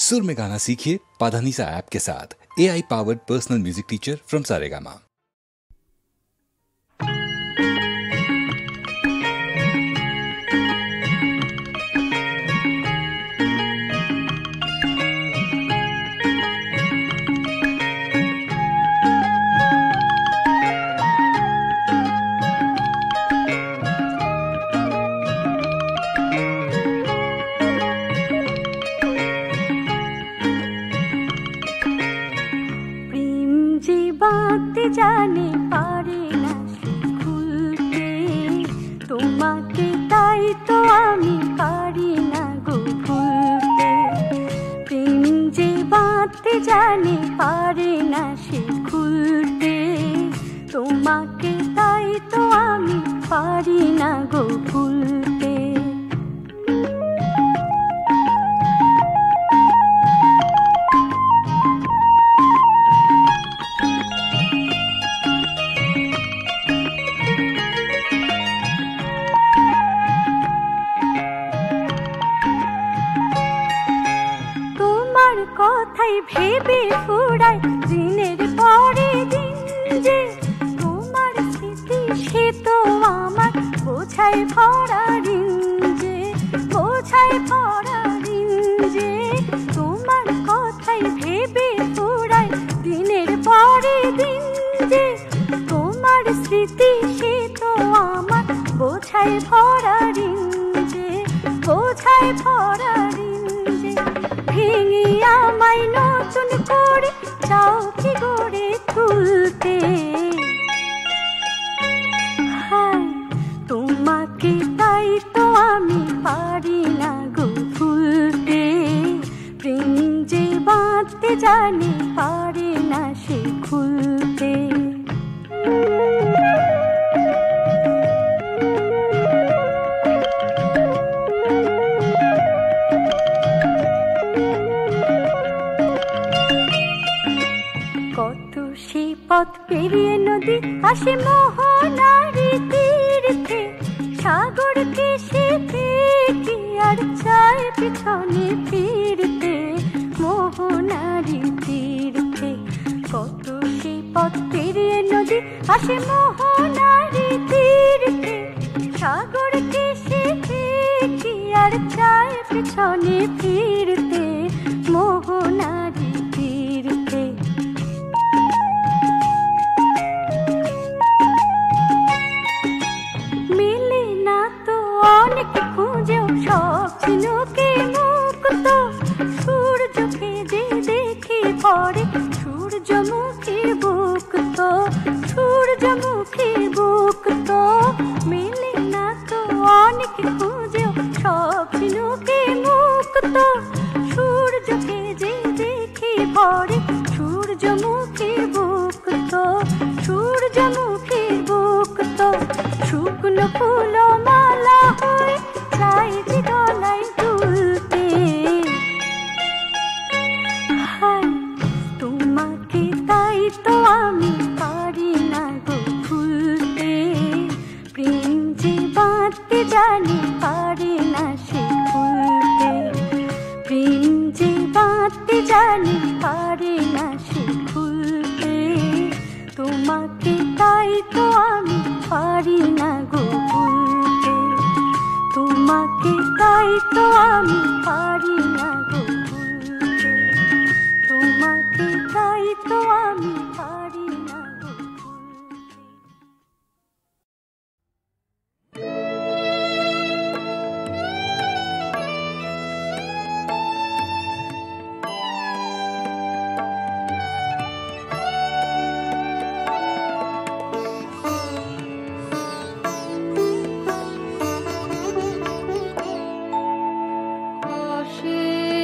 सुर में गाना सीखिए पाधानीसा ऐप के साथ। AI powered personal music teacher from Saregama. জানে পারে না খুলতে তোমাকে, তাই তো আমি পারি না গো ভুলতে। প্রেম যে বাঁধতে জানে পারে না সে খুলতে তোমাকে, তাই তো আমি পারি না গো ভুলতে। কথাই ভেবে ফুরাই দিনের পরে দিন, যে তোমার স্মৃতি সে তো আমার বোঝাই ভরা ঋণ, যে বোঝাই ভরা ঋণ, যে তোমার কথাই ভেবে ফুরাই দিনের পরে দিন, যে তোমার স্মৃতি সে তো আমার বোঝাই ভরা ঋণ, যে বোঝাই ভরা ঋণ, যে ভেঙে আমায় নতুন করে চাও কি গড়ে তুলতে। হায় তোমাকে, তাই তো আমি পারি না গো ভুলতে। প্রেম যে বাঁধতে জানে পারে না সে খুলতে। পথ পেরিয়ে নদী আসে মোহনারি তীর্থে, সাগরকে সে কি আর চায় পিছনে ফিরতে। মোহনারি তীর্থে কত সে পথ পেরিয়ে নদী আসে মোহনারি তীর্থে, সাগরকে সে কি আর চায় পিছনে ফিরতে। মোহনারি তীর্থে অনেক খুঁজেও সব ঝিনুকে মুক্ত, সূর্যকে যে দেখি পরে সূর্যমুখীর বুক তো, সূর্যমুখীর বুক তো মেলে না তো। অনেক খুঁজেও সব ঝিনুকে মুক্ত, সূর্যকে যে দেখি পরে সূর্যমুখীর বুক তো, সূর্যমুখীর বুক তো। শুকনো ফুল মালা হয়ে চাই যে গলায় তুলতে। হায় তোমাকে, তাই তো আমি পারি না গো ভুলতে। প্রেম যে বাঁধতে জানে পারে না সে খুলতে। প্রেম যে বাঁধতে জানে পারে না সে খুলতে তোমাকে, তাই তো আমি পারি না গো ভুলতে। তোমাকে, তাই তো আমি পারি না গো ভুলতে। তোমাকে, তাই তো আমি পারি না গো ভুলতে। আসে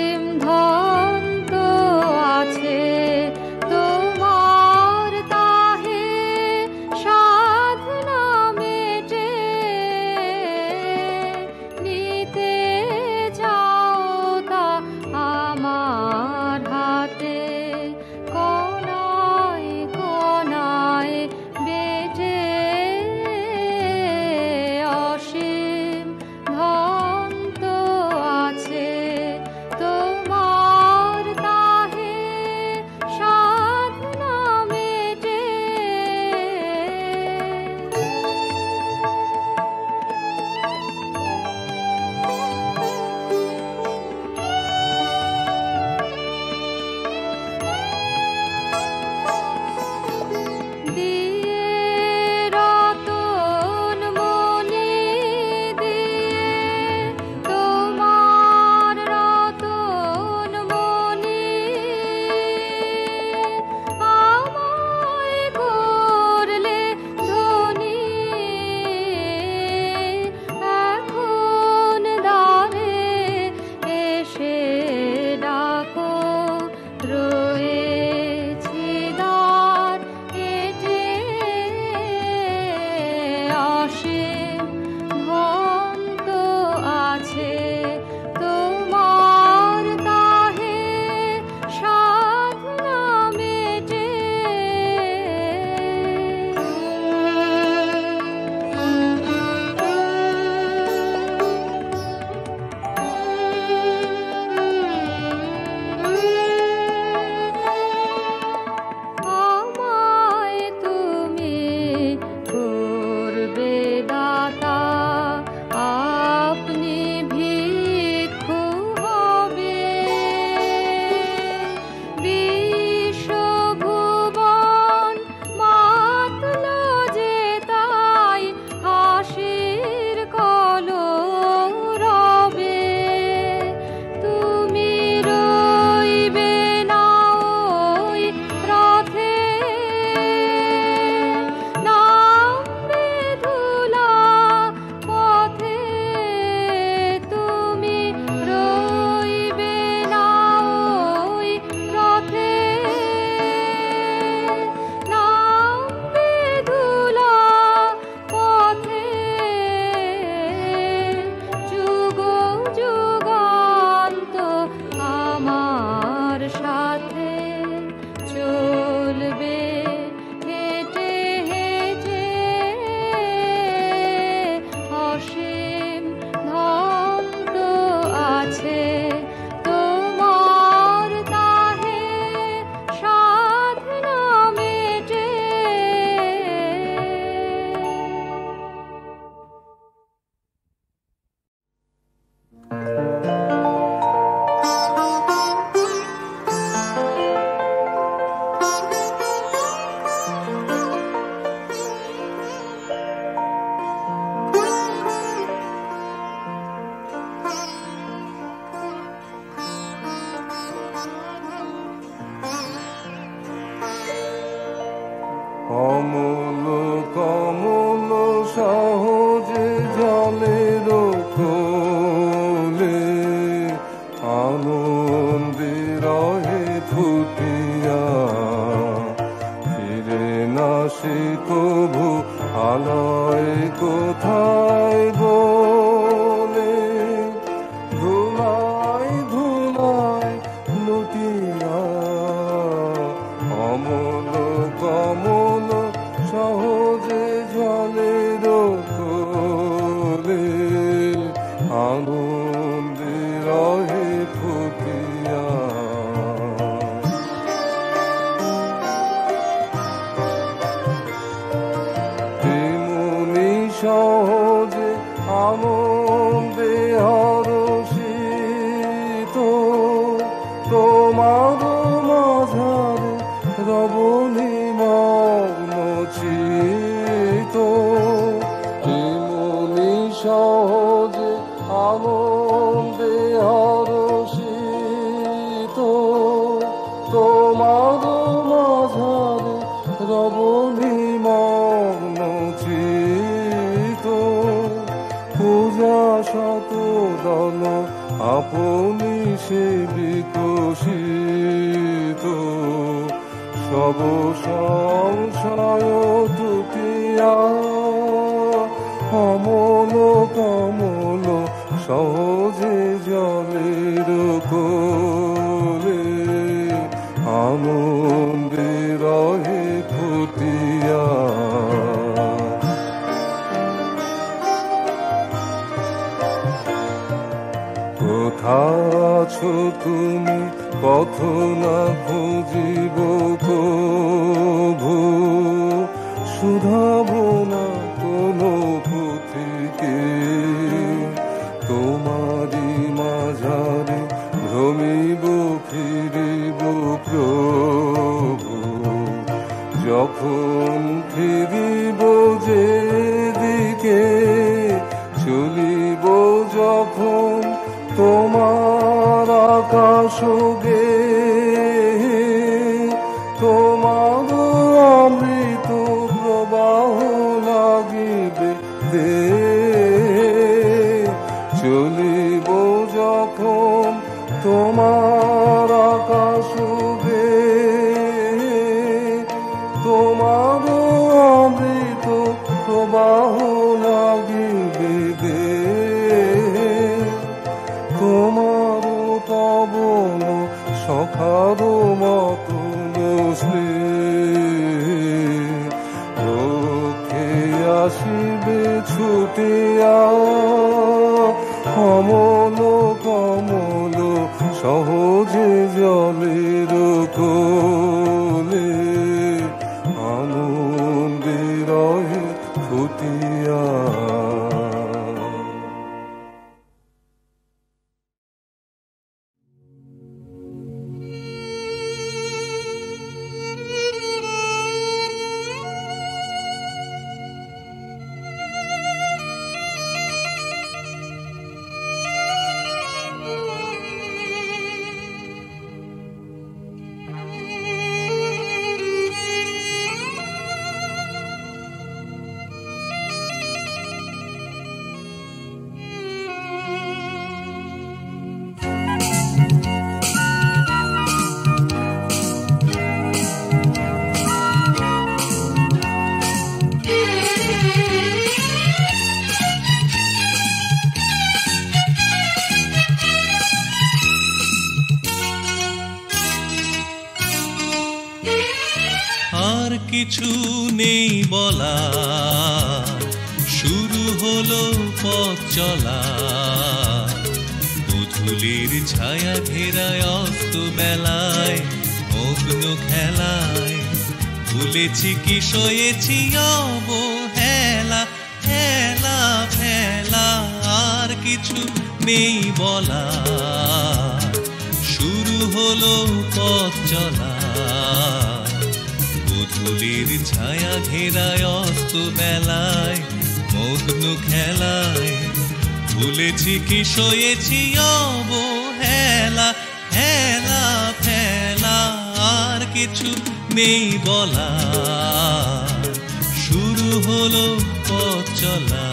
অমল কমল সহজে জলের কোলে আনন্দে রহে ফুটিয়া ফিরে না সে কভু আলয় কোথায় বলে ধুলায় ধুলায় লুটিয়া অমল কমল সহজে জলের কোলে আনন্দে রহে ফুটিয়া তেমনি সহজে আনন্দে হরষিত তোমার মাঝারে রবনি মগ্ন চিত তেমনি সহজে আনন্দে হরষিত তোমার মাঝারে রবনি মগ্ন চিত পূজা শত দল আপনি সে বিকশিত সব সংশয় তুটিয়া অমল কমল সহজে জলের কোলে আনন্দে রহে ফুটিয়া কোথা আছো তুমি পথ না খুঁজিব কভু শুধাব না কোনো পুঁথিকে তোমারি মাঝারে ভ্রমিব ফিরিব প্রভু যখন ফিরিব যে দিকে চলিব যখন তোমার আকাশ গে তোমার অমৃত প্রবাহ লাগিবে দে চলিব যখন তোমার আকাশ গে তোমার অমৃত প্রবাহ লাগিবে দে তোমার পবন সখার মতন রক্ষে আসিবে ছুটিয়া অমল কমল সহজে জলের কোলে আনন্দে রহে ফুটিয়া আর কিছু নেই বলা শুরু হলো পথ চলা বুধুলির ছায়া ঘেরায় অস্ত বেলায় মগ্ন খেলায় ভুলেছি কি সয়েছি অবহেলা ফেলা ফেলা আর কিছু নেই বলা শুরু হলো পথ চলা বুধুলির ছায়া ঘেরায় অস্ত বেলায় মগ্ন খেলায় ভুলেছি কি সয়েছি অবহেলা ফেলা ফেলা আর কিছু নেই বলা হলো পথ চলা।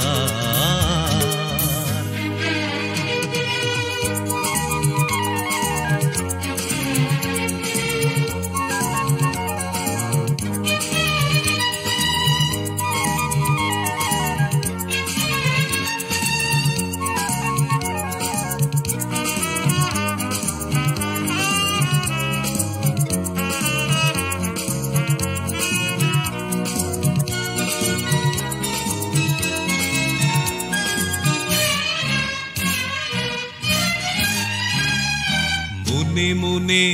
মনে মনে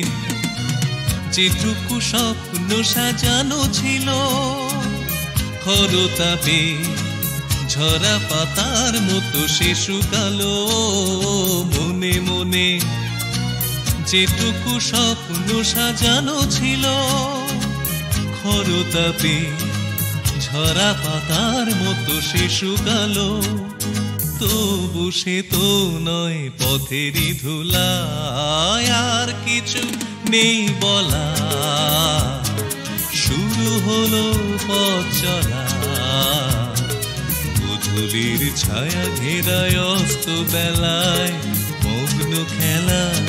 যেটুকু স্বপ্ন সাজানো ছিল, খরতাপে ঝরা পাতার মতো সে শুকালো। মনে মনে যেটুকু স্বপ্ন সাজানো ছিল, খরতাপে ঝরা পাতার মতো সে শুকালো। তবু সে তো নয় পথেরই ধুলায়, আর কিছু নেই বলা। শুরু হলো পথ চলা, গোধূলির ছায়া ঘেরায় অস্ত বেলায় মগ্ন খেলায়।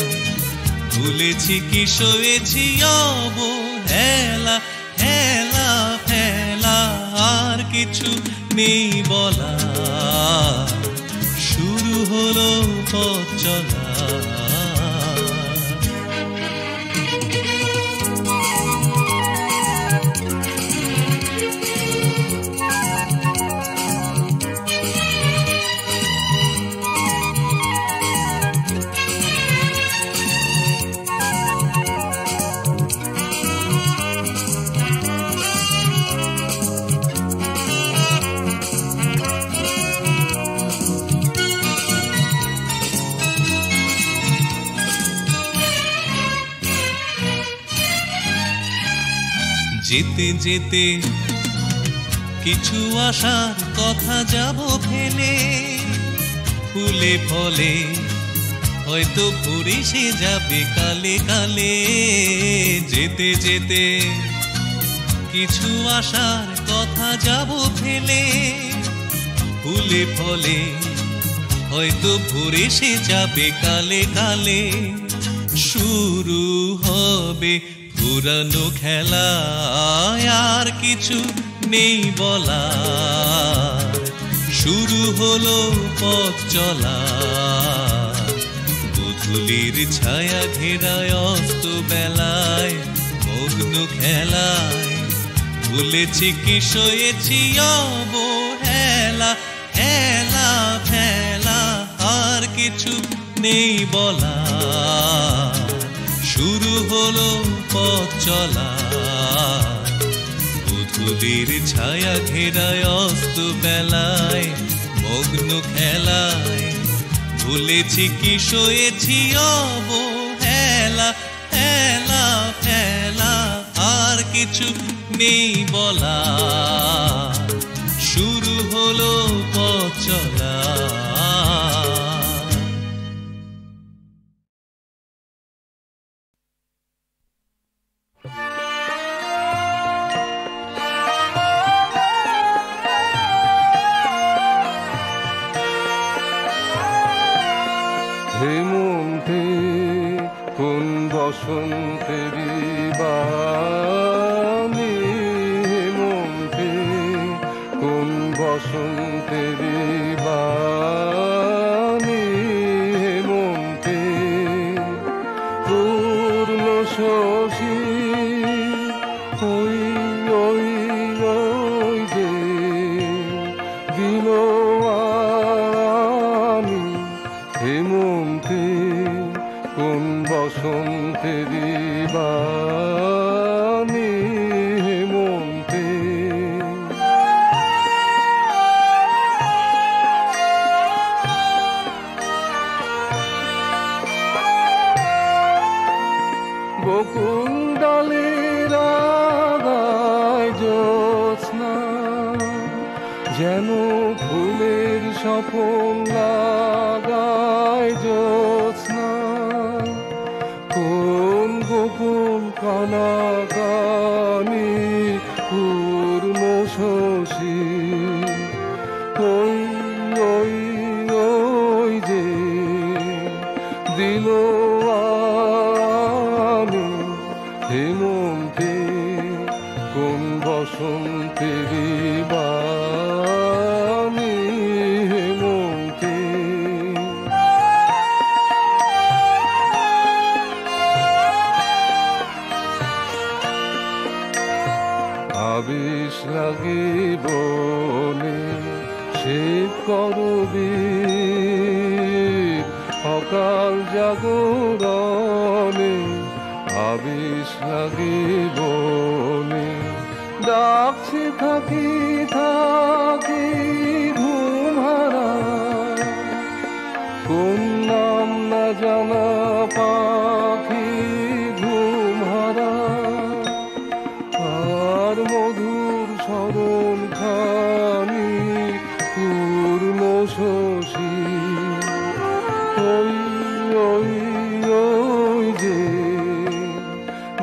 ভুলেছি কি সয়েছি অবহেলা, হেলা ফেলা, আর কিছু নেই বলা। শুরু হলো পথ চলা। যেতে যেতে কিছু আশার কথা যাব ফেলে, ফুলে ফলে হয়তো ভরে সে যাবে কালে কালে। যেতে যেতে কিছু আশার কথা যাব ফেলে, ফুলে ফলে হয়তো ভরে সে যাবে কালে কালে। শুরু হবে পুরানো খেলা, আর কিছু নেই বলা। শুরু হলো পথ চলা, গোধূলির ছায়া ঘেরায় অস্ত বেলায় মগ্ন খেলায়। ভুলেছি কি সয়েছি অবহেলা, হেলা ফেলা, আর কিছু নেই বলা। শুরু হলো পথ চলা, গোধূলির ছায়া ঘেরায় অস্ত বেলায় মগ্ন খেলায়। ভুলেছি কি সয়েছি অবহেলা, হেলা ফেলা, আর কিছু নেই বলা। শুরু হলো পথ চলা। হেমন্তে কোন বসন্তেরি বাণী, হেমন্তে কোন বসন্তেরি বাণী। হেমন্তে পূর্ণ শশী ওই ওই ওই যে দিল আমি। হেমন্তে কোন বসন্তেরি বাণী, হেমন্তে। বকুল ডালের আগায় জ্যোৎস্না, যেন ফুলের স্বপন লাগায় জ্যোৎস্না। কোন গোপন কানাকানি পূর্ণ শশী লাগিবনে সে করবি অকাল জাগরণে আবিষ লাগিবনে ডাকছে থাকি থাকি ঘুমহারা কোন নাম না জানা পাখি ঘুমহারা আর মধুর স্মরণ খানি পূর্ণ শশী ওই ওই ওই যে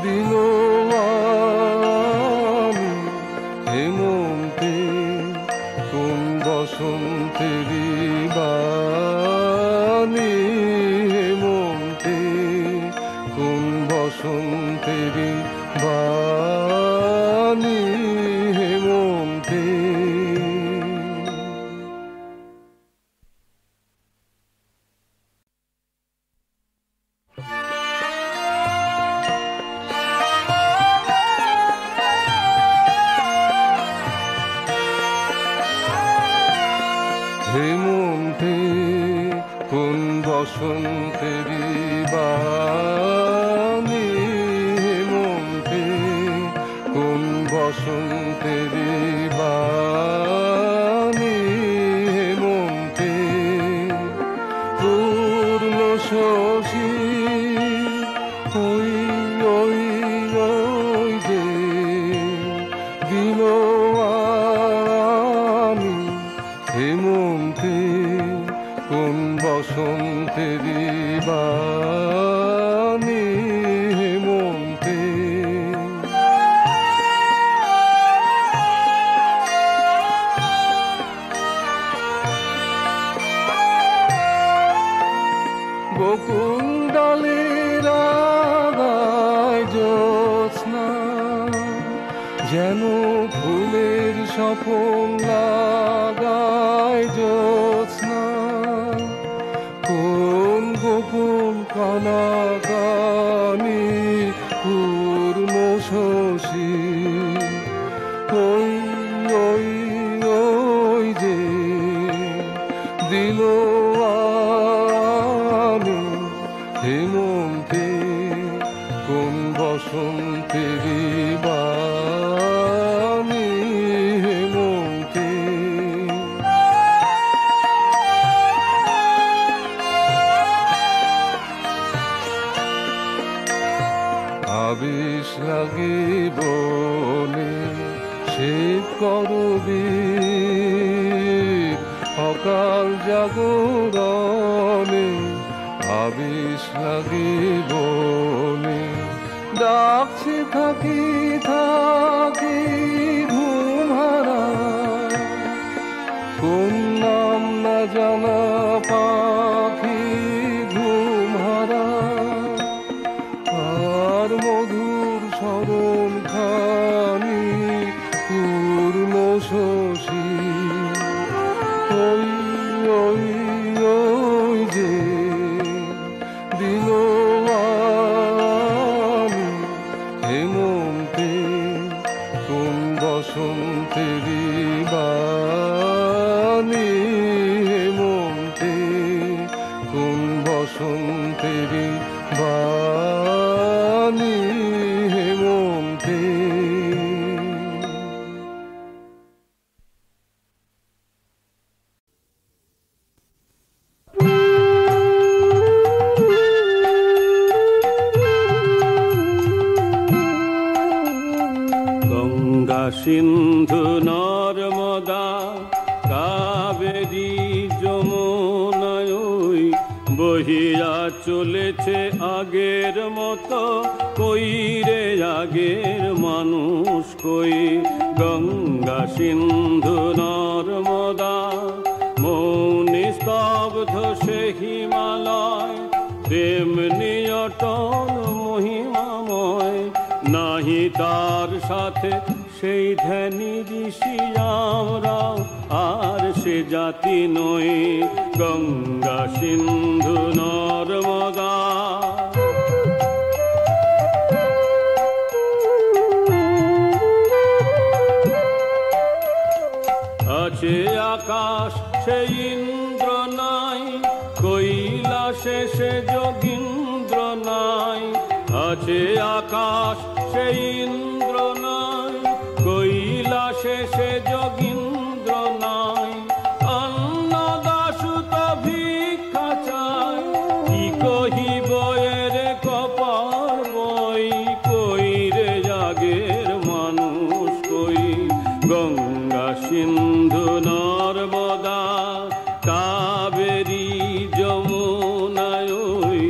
দিল আমি হেমন্তে কোন বসন্তেরি বাণী হেমন্তে কোন বসন্তেরি বাণী হেমন্তে হেমন্তে কোন বসন্তেরি বাণী হেমন্তে কোন বসন্তেরি বাণী হেমন্তে পূর্ণ শশী ওই ওই ওই যে দিল আমি হেমন্তে কোন বসন্তেরি বাণী হেমন্তে বকুল ডালের আগায় জ্যোৎস্না যেন ফুলের স্বপন লাগায় জ্যোৎস্না কোন গোপন কানাকানি পূর্ণ শশী ওই ওই ওই যে দিল আমি হেমন্তে কোন বসন্তেরি বাণী হেমন্তে আবিষ লাগিবনে সে করবি অকাল জাগরণে আবিষ লাগিবনে ডাকছে থাকি থাকি ঘুমহারা কোন নাম না জানা পাখি ঘুমহারা আর মধুর স্মরণ খানি পূর্ণ শশী ওই ওই ওই যে দিল আমি হেমন্তে কোন বসন্তেরি বাণী হেমন্তে কোন বসন্তেরি বাণী হেমন্তে গঙ্গা সিন্ধু নর্মদা কাবেরী যমুনায় বহিয়া চলেছে আগের মতো কই রে আগের মানুষ কই গঙ্গা সিন্ধু নর্মদা মৌনি স্তব্ধ সে হিমালয় তেমনি অটল মহিমাময় নাহি তার সাথে সেই ধ্যানী ঋষি আমরা আর সে জাতি নই গঙ্গা সিন্ধু নর্মদা সেই ইন্দ্র নাই, কৈলাসে সে যোগীন্দ্র নাই। আছে আকাশ সেই ইন্দ্র নাই, কৈলাসে সে যোগীন্দ্র নাই। অন্নদাসু তো ভিক্ষা চায়, কি কহিব এর কপাল বই। কই রে আগের মানুষ কই, গঙ্গা সিন্ধু নর্মদা কাবেরী যমুনায় ওই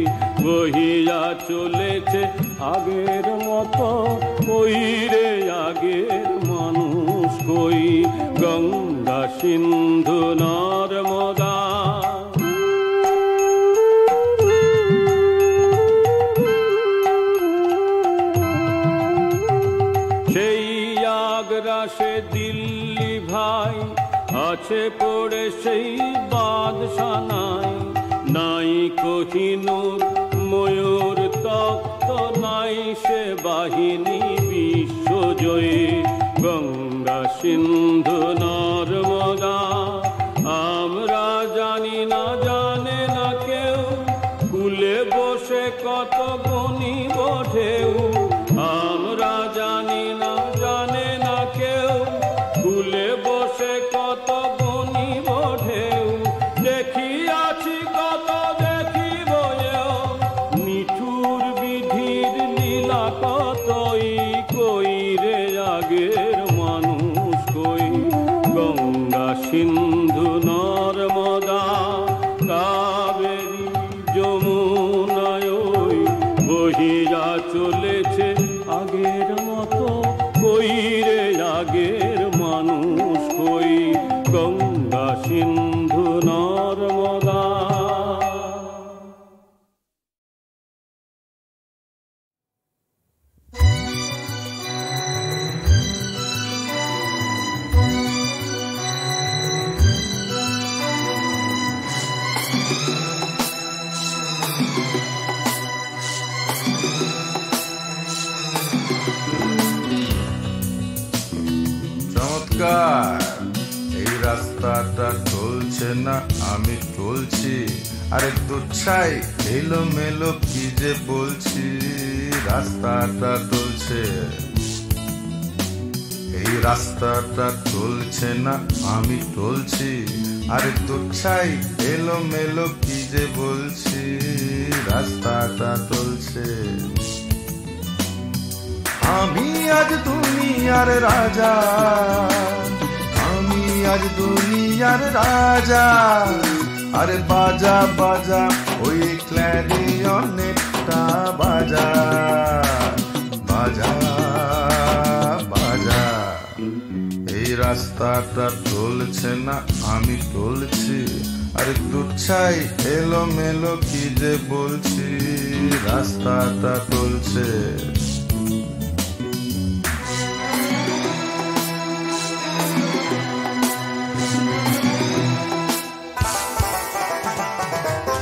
বহিয়া চলেছে আগের মতো। কই রে আগের মানুষ কই, গঙ্গা সিন্ধু নর্মদা। সেই আগ্রা সে দিল্লি ভাই, আছে পড়ে সেই বাদশানাই। নাই কোহিনূর ময়ূর তক্ত, নাই সে বাহিনী বিশ্বজয়ী। গঙ্গা সিন্ধু নর্মদা আমরা জানি না, জানে না কেউ। কুলে বসে কত গণিব ঢেউ, আমরা জানি না, জানে না কেউ। কুলে বসে কত গণিব ঢেউ, দেখিয়াছি কত দেখিব এও। নিঠুর বিধির লীলা কতই, কই রে আগের মানুষ কই, গঙ্গা সিন্ধু নর্মদা কাবেরী যমুনায় ওই বহিয়া চলেছে আগের মতো। কই রে আগের মানুষ কই, গঙ্গা সিন্ধু নর্মদা। চমৎকার, এই রাস্তাটা চলছে না আমি চলছি। আরে তুচ্ছাই এলো মেলো কি যে বলছি, রাস্তাটা চলছে। এই রাস্তাটা চলছে না আমি চলছি। আরে তুচ্ছাই এলো মেলো কি যে বলছি, রাস্তাটা চলছে। আমি আজ দুনিয়ার রাজা, আমি আজ দুনিয়ার রাজা। আরে বাজা বাজা ওই ক্ল্যারিয়নেটটা বাজা, বাজা বাজা। এই রাস্তাটা চলছে না আমি চলছি। আরে তুচ্ছাই এলো মেলো কি যে বলছি, রাস্তাটা চলছে।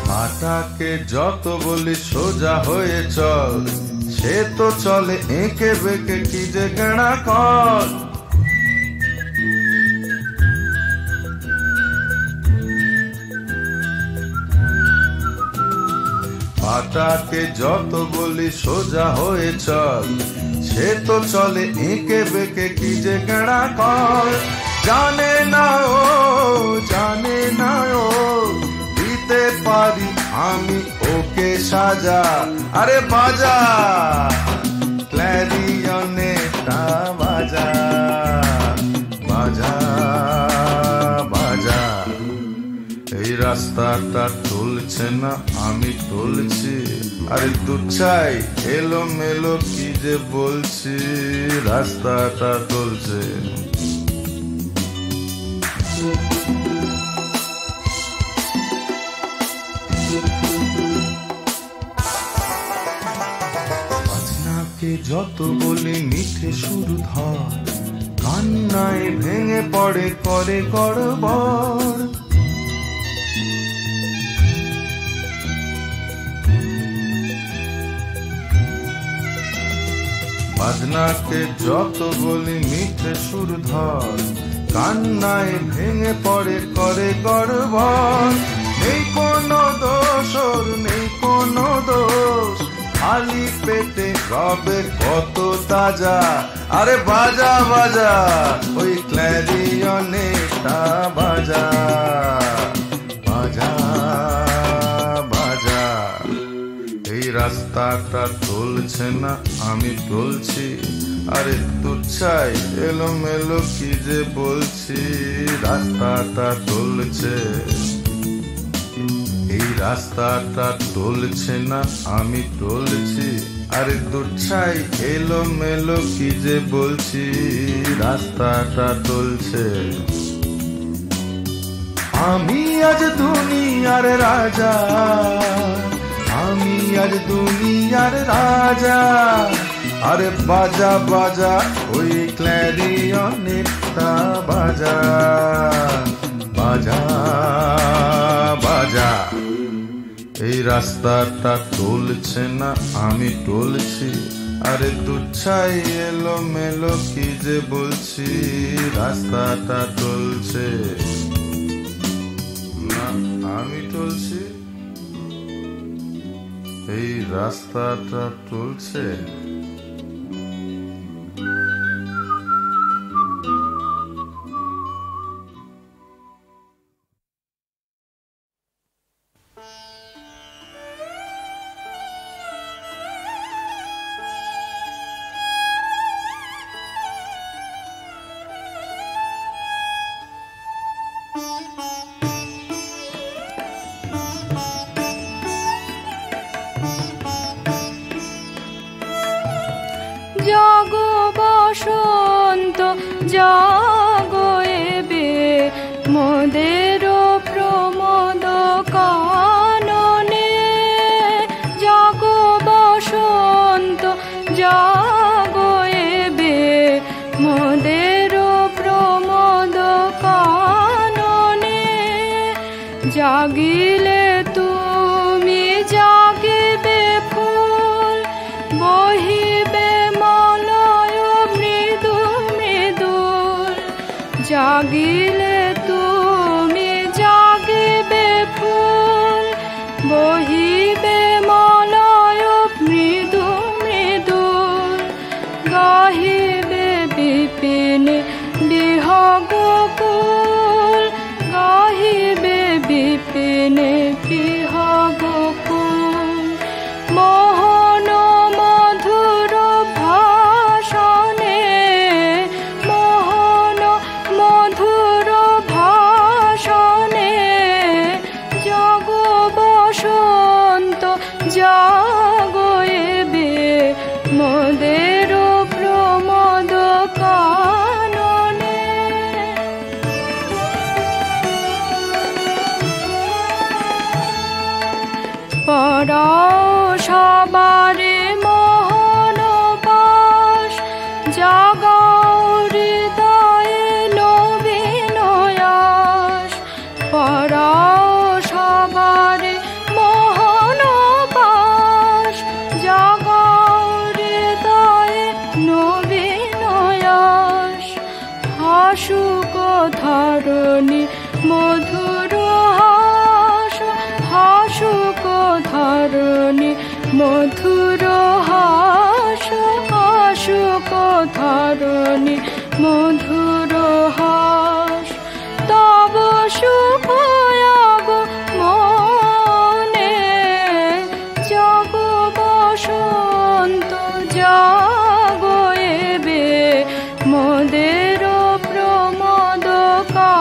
মাথাকে যত বলি সোজা হয়ে চল, সে তো চলে এঁকে বেঁকে কি যে গেঁড়া কর। মাথাকে যত বলি সোজা হয়ে চল, সে তো চলে এঁকে বেঁকে কি যে গেঁড়া কর। জানে না ও, জানে না ও, দিতে পারি আমি ওকে সাজা। আরে বাজা ক্ল্যারিয়নেটটা বাজা, বাজা বাজা। এই রাস্তাটা চলছে না আমি চলছি। আরে তুচ্ছাই এলো মেলো কি যে বলছি, রাস্তাটা চলছে। বাজনাকে যত বলি মিঠে সুর ধর, কান্নায় ভেঙে পড়ে করে গড়বড়। বাজনাকে যত বলি মিঠে সুর ধর, কান্নায় ভেঙে পড়ে করে গর্বণ। নেই কোনো দোষ ওর, নেই কোনো দোষ, খালি পেটে রবে কত তাজা। আরে বাজা বাজা ওই ক্ল্যারিয়নেটা বাজা বাজা বাজা। এই রাস্তাটা চলছে না আমি চলছি, আরে তুচ্ছাই এলোমেলো কি যে বলছি। রাস্তাটা চলছে, এই রাস্তাটা চলছে না আমি চলছি, আরে তুচ্ছাই এলোমেলো কি যে বলছি। রাস্তাটা চলছে। আমি আজ দুনিয়ার রাজা, আমি আজ দুনিয়ার রাজা। আরে বাজা বাজা ওই ক্ল্যারিয়নেটটা বাজা বাজা বাজা। এই রাস্তাটা চলছে না আমি চলছি, আরে তুচ্ছাই এলোমেলো কি যে বলছি। রাস্তাটা চলছে না আমি চলছি, এই রাস্তাটা চলছে। জাগো বসন্ত জাগো এবে মোদের প্রমোদ কাননে। জাগো বসন্ত জাগো এবে মোদের প্রমোদ কাননে। জাগিলে তুমি জাগিবে ফুল, বহিবে মলয় মৃদু মৃদুল। জাগিলে তুমি জাগিবে ফুল, বহিবে মলয় মৃদু মৃদুল। গাহিবে বিপিনে বিহগ কুল, গাহিবে বিপিনে বিহগ কুল। মোহন মধুর ভাষণে, মোহন মধুর ভাষণে। জাগো বসন্ত জাগো এবে মোদের প্রমোদ কাননে। পরাও সবারে মোহন পাশ, জাগাও হৃদয়ে নবীন আশ। পরাও সবারে মোহন পাশ, জাগাও হৃদয়ে নবীন আশ। হাসুক ধরণী মধুর হাস, হাসুক ধরণী মধুর হাস, হাসুক ধরণী মধুর হাস। তব শুভ মনে জাগো বসন্ত জাগো এবে মোদের প্রমোদ কাননে।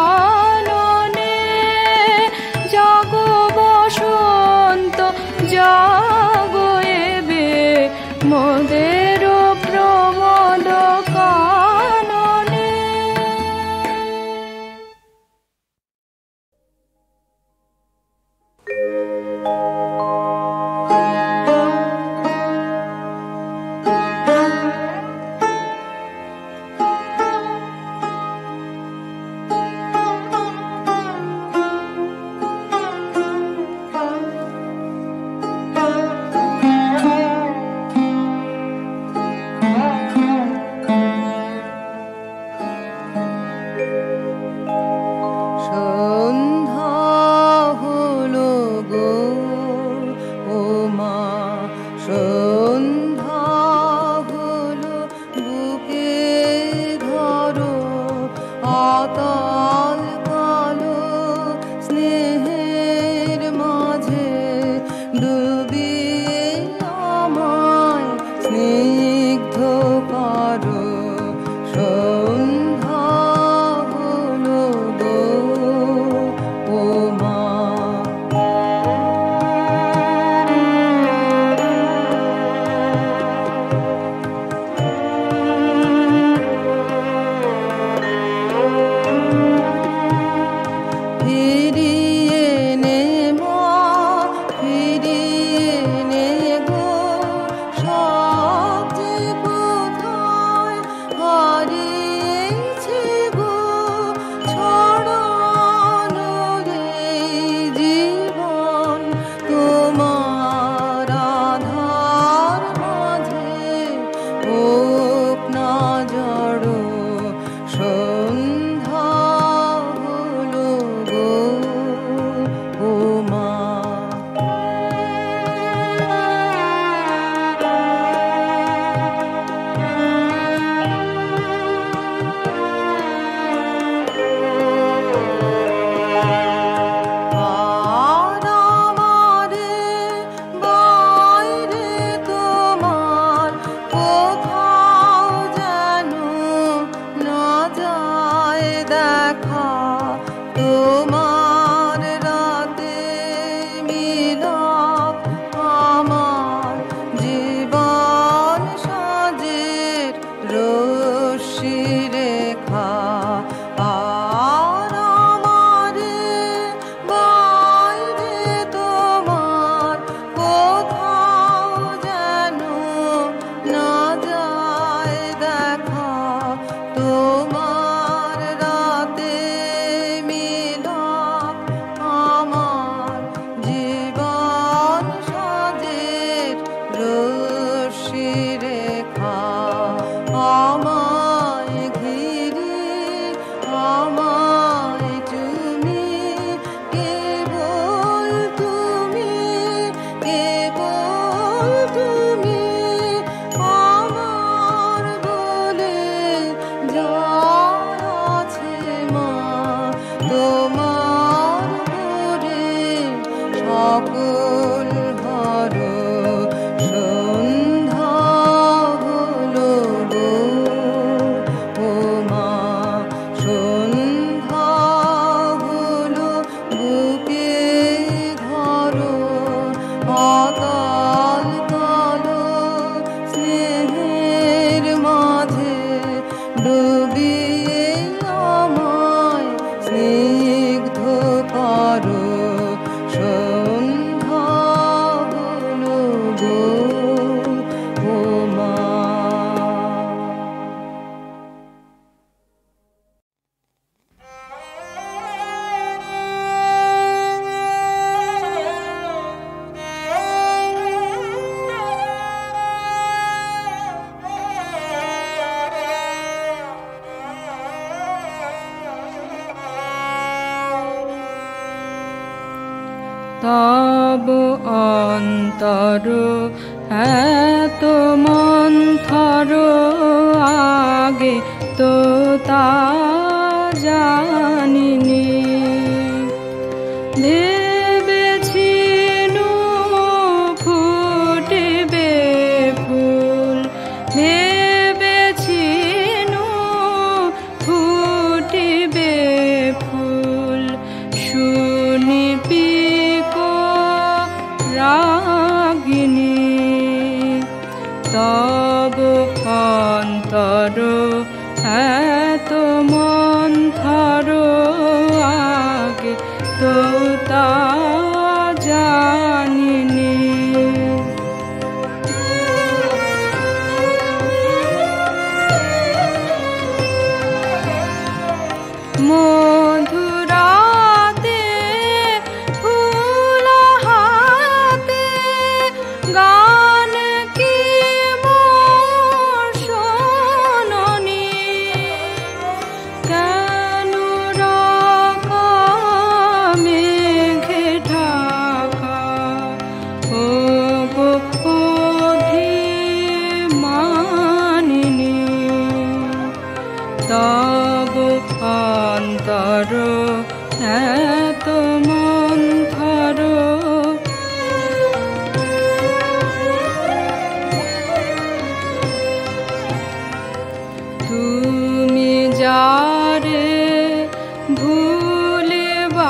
তব অন্তর এত মন্থর আগে তো তা জানিনি। ভেবেছিনু ফুটিবে ফুল, ভেবেছিনু ফুটিবে ফুল, শুনিবি রাগিনী। তব অন্তর এত মন্থর আগে তো তা জানিনি। মধুরাতে ফুল হাতে গান কি মোর শোনোনি, কেন রাখা মেঘে ঢাকা ও গো অভিমানিনী। তব অন্তর এত মন্থর তুমি যারে ভুলিবারে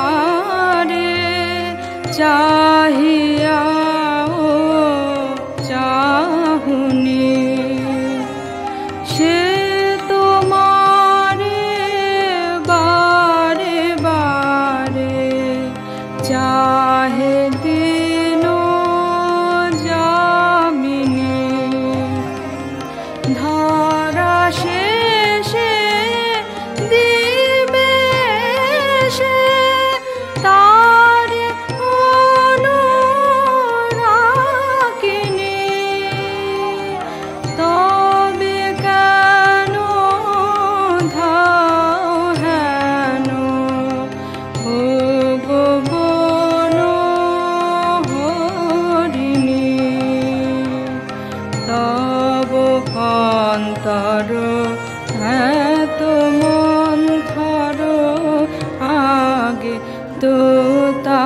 চাহিয়াও চাহুনি, সে তোমারে বারে বারে চাহে দিন যামিনী। ধরা শেষে দিবে সে তার অনুরাগিনী। তবে কেন ধাও হেন ও গো বন হরিণী। তব অন্তর এত মন্থর আগে তো তা